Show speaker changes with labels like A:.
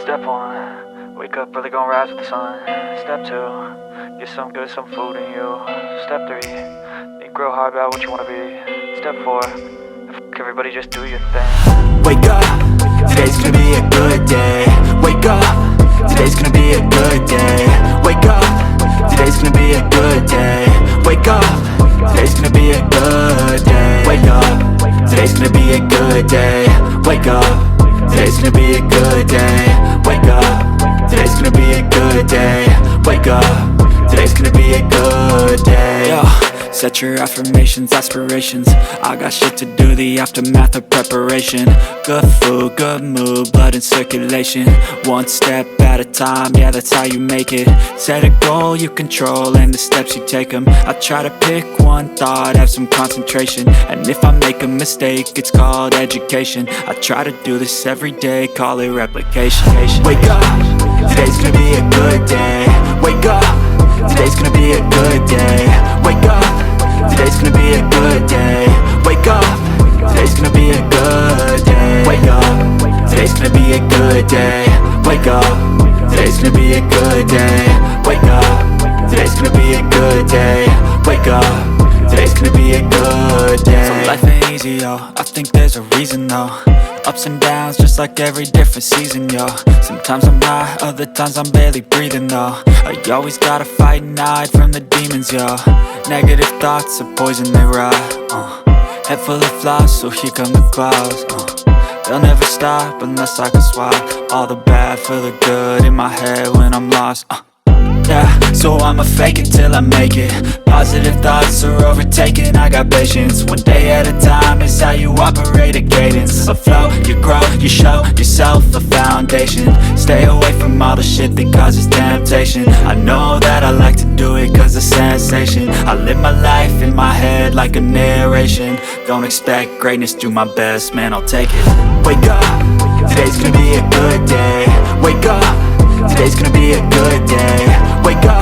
A: Step 1, wake up early, gonna rise with the sun. Step 2, get some good, some food in you. Step 3, think real hard about what you wanna be. Step 4, everybody just do your thing.
B: Wake up, today's gonna be a good day. Wake up, today's gonna be a good day. Wake up, today's gonna be a good day. Wake up, today's gonna be a good day. Wake up, today's gonna be a good day. Wake up, today's gonna be a good day. Wake up, today's gonna be a good day. Wake up, today's gonna be a good day. Yo, set your affirmations, aspirations. I got shit to do, the aftermath of preparation. Good food, good mood, blood in circulation. One step at a time, yeah, that's how you make it. Set a goal you control and the steps you take them. I try to pick one thought, have some concentration. And if I make a mistake, it's called education. I try to do this every day, call it replication. Wake up, today's gonna be a good day. Wake up, today's gonna be a good day. Wake up, today's gonna be a good day. Wake up, today's gonna be a good day. Wake up, today's gonna be a good day. Wake up, today's gonna be a good day. Wake up, today's gonna be a good day. Wake up, today's gonna be a good day. So life ain't easy, yo, I think there's a reason though. Ups and downs, just like every different season, yo. Sometimes I'm high, other times I'm barely breathing, though. I always gotta fight and hide from the demons, yo. Negative thoughts are poison, they rot. Head full of flies, so here come the clouds. They'll never stop unless I can swap all the bad for the good in my head when I'm lost. Yeah, so I'ma fake it till I make it. Positive thoughts are overtaken, I got patience. One day at a time is how you operate a cadence. A flow, you grow, you show yourself a foundation. Stay away from all the shit that causes temptation. I know that I like to do it cause it's sensation. I live my life in my head like a narration. Don't expect greatness, do my best, man, I'll take it. Wake up, today's gonna be a good day. Wake up, today's gonna be a good day. Wake up,